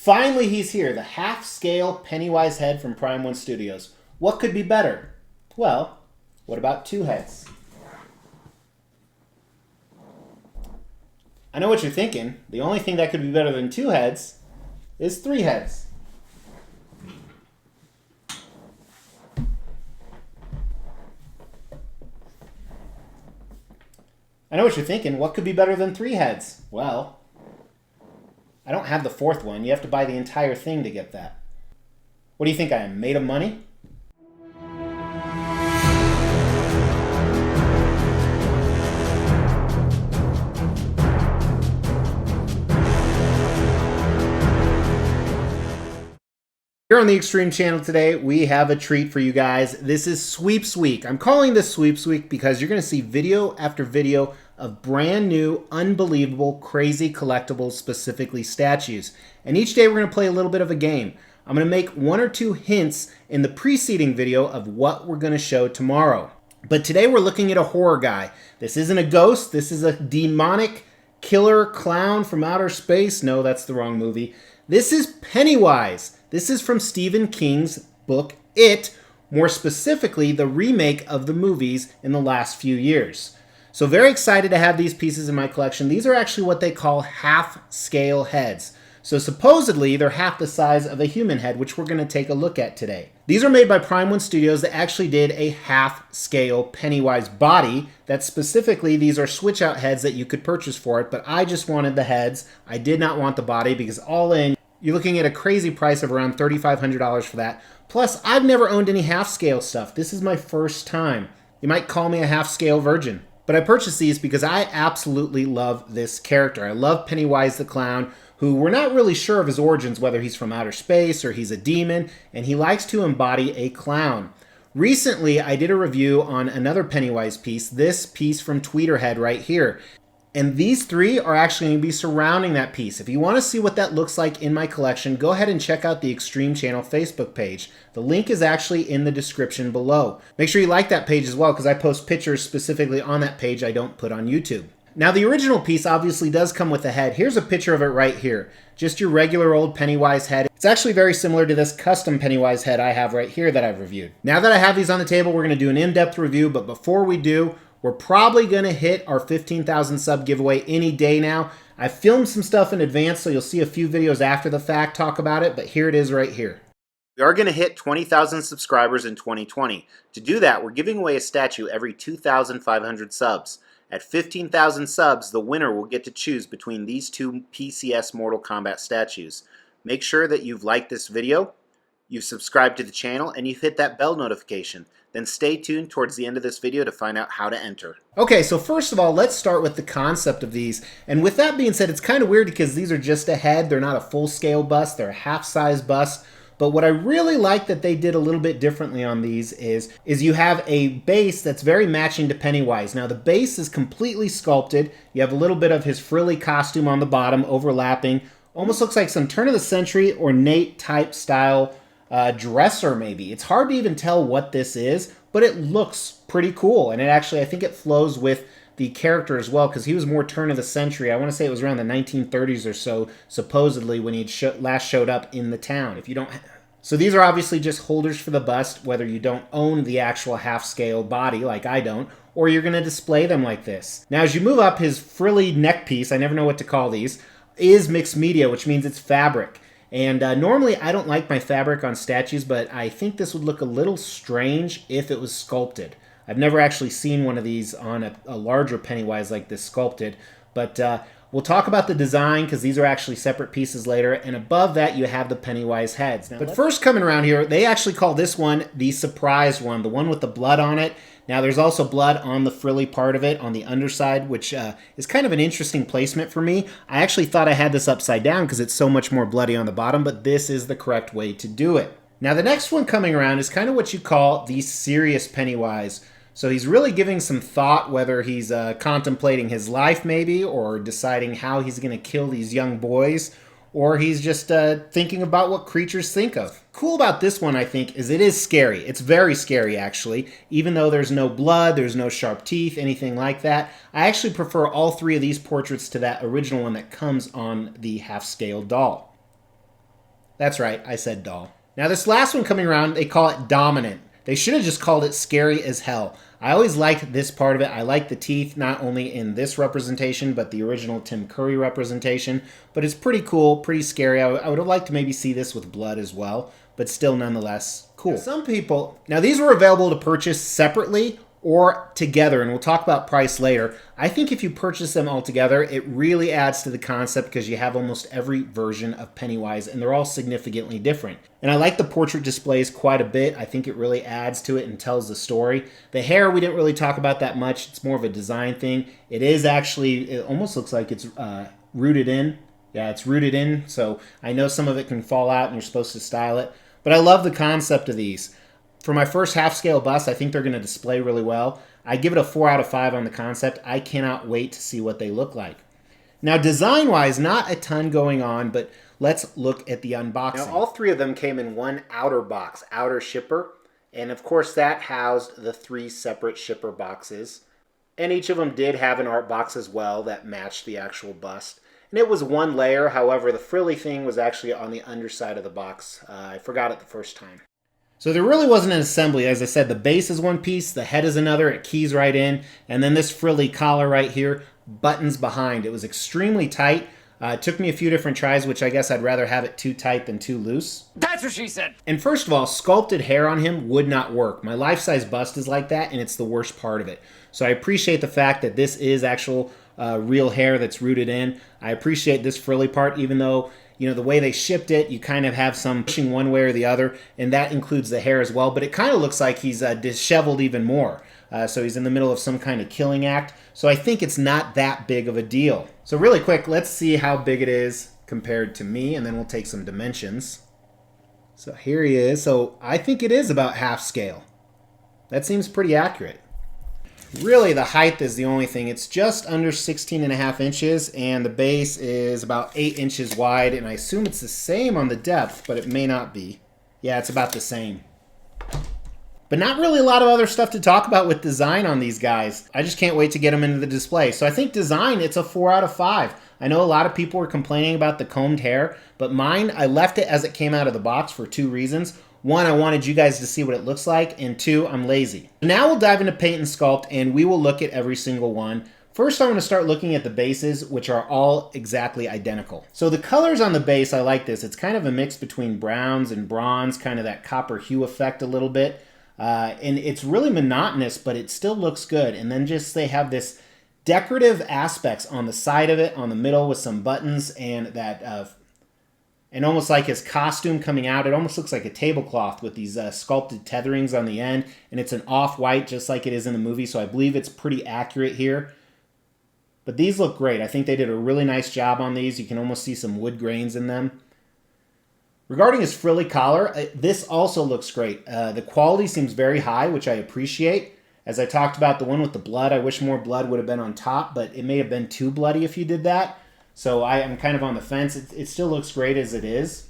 Finally, he's here, the half-scale Pennywise head from Prime 1 Studios. What could be better? Well, what about two heads? I know what you're thinking. The only thing that could be better than two heads is three heads. I know what you're thinking. What could be better than three heads? Well, I don't have the fourth one. You have to buy the entire thing to get that. What do you think I am, made of money? Here on the Extreme channel today, we have a treat for you guys. This is Sweeps Week. I'm calling this Sweeps Week because you're going to see video after video of brand new, unbelievable, crazy collectibles, specifically statues. And each day we're going to play a little bit of a game. I'm going to make one or two hints in the preceding video of what we're going to show tomorrow. But today we're looking at a horror guy. This isn't a ghost. This is a demonic killer clown from outer space. No, that's the wrong movie. This is Pennywise. This is from Stephen King's book, It, more specifically, the remake of the movies in the last few years. So very excited to have these pieces in my collection. These are actually what they call half-scale heads. So supposedly, they're half the size of a human head, which we're going to take a look at today. These are made by Prime 1 Studios that actually did a half-scale Pennywise body. That specifically, these are switch-out heads that you could purchase for it, but I just wanted the heads. I did not want the body because all in, you're looking at a crazy price of around $3,500 for that. Plus, I've never owned any half-scale stuff. This is my first time. You might call me a half-scale virgin. But I purchased these because I absolutely love this character. I love Pennywise the Clown, who we're not really sure of his origins, whether he's from outer space or he's a demon, and he likes to embody a clown. Recently, I did a review on another Pennywise piece, this piece from Tweeterhead right here. And these three are actually going to be surrounding that piece. If you want to see what that looks like in my collection, go ahead and check out the Extreme Channel Facebook page. The link is actually in the description below. Make sure you like that page as well, because I post pictures specifically on that page I don't put on YouTube. Now, the original piece obviously does come with a head. Here's a picture of it right here. Just your regular old Pennywise head. It's actually very similar to this custom Pennywise head I have right here that I've reviewed. Now that I have these on the table, we're going to do an in-depth review, but before we do, we're probably going to hit our 15,000 sub giveaway any day now. I filmed some stuff in advance, so you'll see a few videos after the fact talk about it, but here it is right here. We are going to hit 20,000 subscribers in 2020. To do that, we're giving away a statue every 2,500 subs. At 15,000 subs, the winner will get to choose between these two PCS Mortal Kombat statues. Make sure that you've liked this video, you've subscribed to the channel, and you've hit that bell notification. Then stay tuned towards the end of this video to find out how to enter. Okay, so first of all, let's start with the concept of these. And with that being said, it's kind of weird because these are just a head. They're not a full-scale bust. They're a half-size bust. But what I really like that they did a little bit differently on these is you have a base that's very matching to Pennywise. Now, the base is completely sculpted. You have a little bit of his frilly costume on the bottom overlapping. Almost looks like some turn-of-the-century ornate type style dresser maybe. It's hard to even tell what this is, but it looks pretty cool. And it actually, I think it flows with the character as well, because he was more turn of the century. I want to say it was around the 1930s or so, supposedly, when he last showed up in the town. If you don't, so these are obviously just holders for the bust, whether you don't own the actual half-scale body like I don't, or you're going to display them like this. Now, as you move up, his frilly neck piece, I never know what to call these, is mixed media, which means it's fabric. And normally I don't like my fabric on statues, but I think this would look a little strange if it was sculpted. I've never actually seen one of these on a larger Pennywise like this sculpted, but we'll talk about the design because these are actually separate pieces later, and above that you have the Pennywise heads. Now, but first, coming around here, they actually call this one the surprise one, the one with the blood on it. Now, there's also blood on the frilly part of it, on the underside, which is kind of an interesting placement for me. I actually thought I had this upside down because it's so much more bloody on the bottom, but this is the correct way to do it. Now, the next one coming around is kind of what you call the serious Pennywise. So he's really giving some thought, whether he's contemplating his life maybe, or deciding how he's going to kill these young boys, or he's just thinking about what creatures think of. Cool about this one, I think, is it is scary. It's very scary, actually. Even though there's no blood, there's no sharp teeth, anything like that. I actually prefer all three of these portraits to that original one that comes on the half-scale doll. That's right, I said doll. Now this last one coming around, they call it dominant. They should have just called it scary as hell. I always liked this part of it. I like the teeth, not only in this representation, but the original Tim Curry representation. But it's pretty cool, pretty scary. I would have liked to maybe see this with blood as well, but still nonetheless cool. Now, some people, now these were available to purchase separately or together, and we'll talk about price later. I think if you purchase them all together, it really adds to the concept because you have almost every version of Pennywise, and they're all significantly different. And I like the portrait displays quite a bit. I think it really adds to it and tells the story. The hair, we didn't really talk about that much. It's more of a design thing. It is actually, it almost looks like it's rooted in. Yeah, it's rooted in, so I know some of it can fall out and you're supposed to style it. But I love the concept of these. For my first half-scale bust, I think they're going to display really well. I give it a 4 out of 5 on the concept. I cannot wait to see what they look like. Now, design-wise, not a ton going on, but let's look at the unboxing. Now, all three of them came in one outer box, outer shipper, and of course that housed the 3 separate shipper boxes. And each of them did have an art box as well that matched the actual bust. And it was one layer, however, the frilly thing was actually on the underside of the box. I forgot it the first time. So there really wasn't an assembly. As I said, the base is one piece, the head is another, it keys right in, and then this frilly collar right here, buttons behind. It was extremely tight. It took me a few different tries, which I guess I'd rather have it too tight than too loose. That's what she said. And first of all, sculpted hair on him would not work. My life-size bust is like that, and it's the worst part of it. So I appreciate the fact that this is actual real hair that's rooted in. I appreciate this frilly part, even though, you know, the way they shipped it, you kind of have some pushing one way or the other, and that includes the hair as well. But it kind of looks like he's disheveled even more. So he's in the middle of some kind of killing act. So I think it's not that big of a deal. So really quick, let's see how big it is compared to me, and then we'll take some dimensions. So here he is. So I think it is about half scale. That seems pretty accurate. Really, the height is the only thing. It's just under 16.5 inches, and the base is about 8 inches wide, and I assume it's the same on the depth, but it may not be. Yeah, it's about the same. But not really a lot of other stuff to talk about with design on these guys. I just can't wait to get them into the display. So I think design, it's a 4 out of 5. I know a lot of people were complaining about the combed hair, but mine, I left it as it came out of the box for 2 reasons. 1, I wanted you guys to see what it looks like, and 2, I'm lazy. Now we'll dive into paint and sculpt, and we will look at every single one. First, I want to start looking at the bases, which are all exactly identical. So the colors on the base, I like this. It's kind of a mix between browns and bronze, kind of that copper hue effect a little bit. And it's really monotonous, but it still looks good. And then just they have this decorative aspects on the side of it, on the middle with some buttons, and that and almost like his costume coming out. It almost looks like a tablecloth with these sculpted tetherings on the end, and it's an off-white just like it is in the movie, so I believe it's pretty accurate here. But these look great. I think they did a really nice job on these. You can almost see some wood grains in them. Regarding his frilly collar, this also looks great. The quality seems very high, which I appreciate. As I talked about the one with the blood, I wish more blood would have been on top, but it may have been too bloody if you did that. So I am kind of on the fence. It still looks great as it is.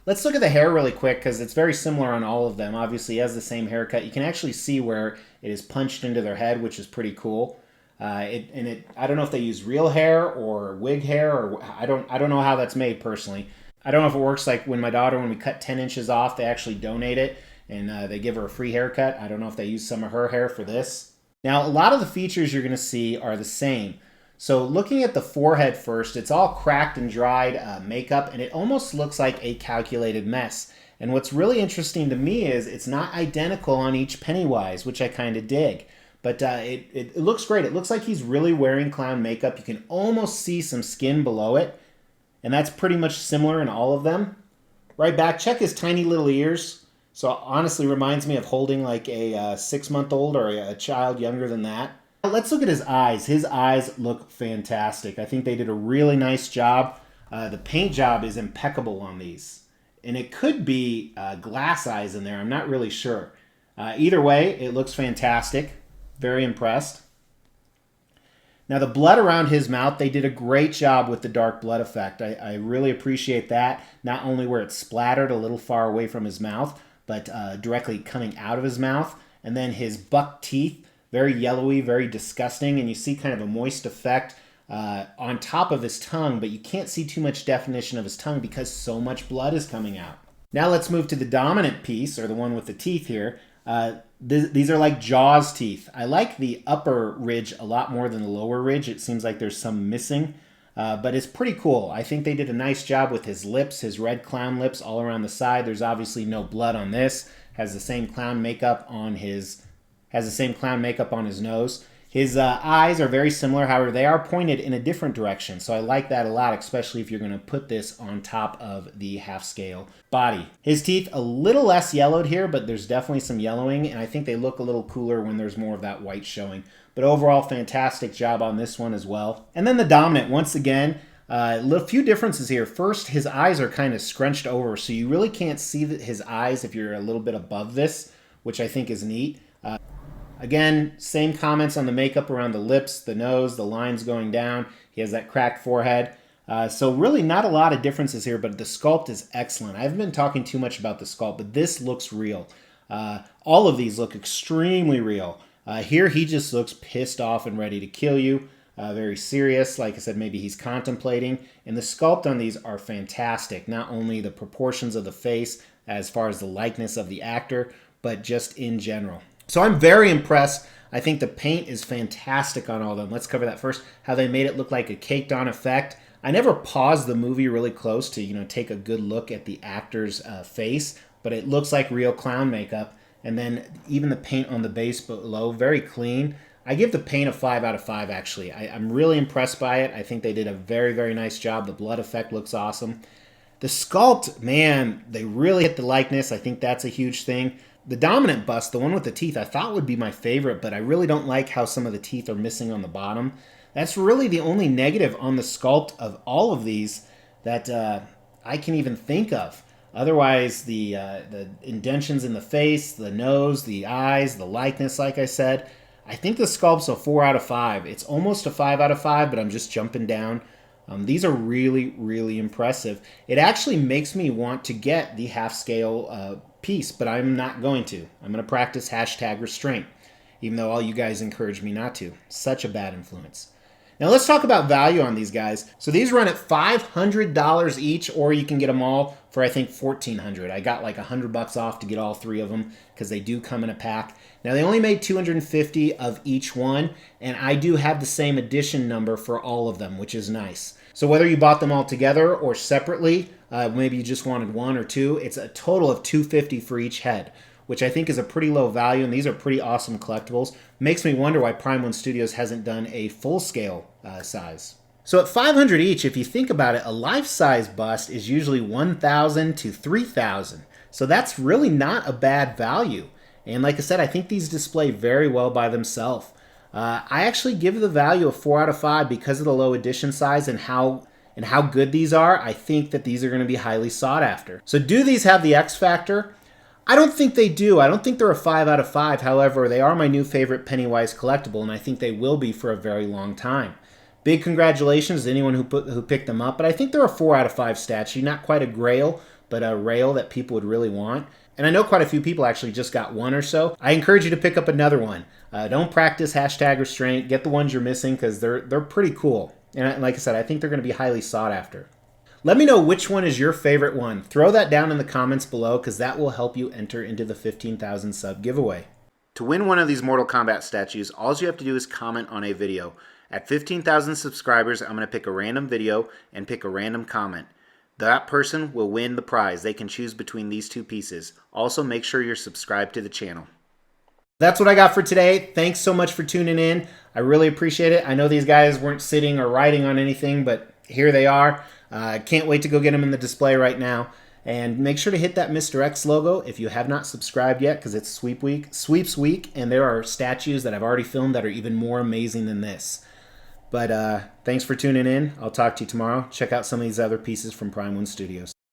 Let's look at the hair really quick because it's very similar on all of them. Obviously, he has the same haircut. You can actually see where it is punched into their head, which is pretty cool. I don't know if they use real hair or wig hair, or I don't know how that's made personally. I don't know if it works like when my daughter, when we cut 10 inches off, they actually donate it and they give her a free haircut. I don't know if they use some of her hair for this. Now, a lot of the features you're going to see are the same. So looking at the forehead first, it's all cracked and dried makeup, and it almost looks like a calculated mess. And what's really interesting to me is it's not identical on each Pennywise, which I kind of dig. But it looks great. It looks like he's really wearing clown makeup. You can almost see some skin below it. And that's pretty much similar in all of them. Right back, check his tiny little ears. So honestly reminds me of holding like a 6-month-old or a child younger than that. Let's look at his eyes. His eyes look fantastic. I think they did a really nice job. The paint job is impeccable on these. And it could be glass eyes in there. I'm not really sure. Either way, it looks fantastic. Very impressed. Now the blood around his mouth, they did a great job with the dark blood effect. I really appreciate that. Not only where it splattered a little far away from his mouth, but directly coming out of his mouth. And then his buck teeth, very yellowy, very disgusting. And you see kind of a moist effect on top of his tongue, but you can't see too much definition of his tongue because so much blood is coming out. Now let's move to the dominant piece, or the one with the teeth here. These are like Jaws teeth. I like the upper ridge a lot more than the lower ridge. It seems like there's some missing, but it's pretty cool. I think they did a nice job with his lips, his red clown lips all around the side. There's obviously no blood on this. Has the same clown makeup on his nose. His eyes are very similar, however, they are pointed in a different direction. So I like that a lot, especially if you're going to put this on top of the half-scale body. His teeth, a little less yellowed here, but there's definitely some yellowing, and I think they look a little cooler when there's more of that white showing. But overall, fantastic job on this one as well. And then the dominant, once again, a few differences here. First, his eyes are kind of scrunched over, so you really can't see his eyes if you're a little bit above this, which I think is neat. Again, same comments on the makeup around the lips, the nose, the lines going down. He has that cracked forehead. So really not a lot of differences here, but the sculpt is excellent. I haven't been talking too much about the sculpt, but this looks real. All of these look extremely real. Here he just looks pissed off and ready to kill you. Very serious. Like I said, maybe he's contemplating. And the sculpt on these are fantastic. Not only the proportions of the face as far as the likeness of the actor, but just in general. So I'm very impressed. I think the paint is fantastic on all of them. Let's cover that first. How they made it look like a caked on effect. I never paused the movie really close to, take a good look at the actor's face, but it looks like real clown makeup. And then even the paint on the base below, very clean. I give the paint a 5 out of 5, actually. I'm really impressed by it. I think they did a very, very nice job. The blood effect looks awesome. The sculpt, man, they really hit the likeness. I think that's a huge thing. The dominant bust, the one with the teeth, I thought would be my favorite, but I really don't like how some of the teeth are missing on the bottom. That's really the only negative on the sculpt of all of these that I can even think of. Otherwise, the indentions in the face, the nose, the eyes, the likeness, like I said, I think the sculpt's a 4 out of 5. It's almost a 5 out of 5, but I'm just jumping down. These are really, really impressive. It actually makes me want to get the half-scale piece, but I'm not going to. I'm going to practice #restraint, even though all you guys encourage me not to. Such a bad influence. Now let's talk about value on these guys. So these run at $500 each, or you can get them all for I think $1,400. I got like $100 off to get all 3 of them because they do come in a pack. Now they only made 250 of each one, and I do have the same edition number for all of them, which is nice. So whether you bought them all together or separately, maybe you just wanted 1 or 2, it's a total of $250 for each head, which I think is a pretty low value, and these are pretty awesome collectibles. Makes me wonder why Prime 1 Studios hasn't done a full-scale size. So at $500 each, if you think about it, a life-size bust is usually $1,000 to $3,000. So that's really not a bad value. And like I said, I think these display very well by themselves. I actually give the value a 4 out of 5 because of the low edition size and how good these are. I think that these are going to be highly sought after. So do these have the X factor? I don't think they do. I don't think they're a 5 out of 5. However, they are my new favorite Pennywise collectible, and I think they will be for a very long time. Big congratulations to anyone who picked them up, but I think they're a 4 out of 5 statue. Not quite a grail, but a rail that people would really want. And I know quite a few people actually just got 1 or so. I encourage you to pick up another one. Don't practice #restraint. Get the ones you're missing because they're pretty cool. And like I said, I think they're going to be highly sought after. Let me know which one is your favorite one. Throw that down in the comments below because that will help you enter into the 15,000 sub giveaway. To win one of these Mortal Kombat statues, all you have to do is comment on a video. At 15,000 subscribers, I'm going to pick a random video and pick a random comment. That person will win the prize. They can choose between these 2 pieces. Also, make sure you're subscribed to the channel. That's what I got for today. Thanks so much for tuning in. I really appreciate it. I know these guys weren't sitting or writing on anything, but here they are. I can't wait to go get them in the display right now. And make sure to hit that Mr. X logo if you have not subscribed yet, because it's Sweeps Week, and there are statues that I've already filmed that are even more amazing than this. But thanks for tuning in. I'll talk to you tomorrow. Check out some of these other pieces from Prime 1 Studios.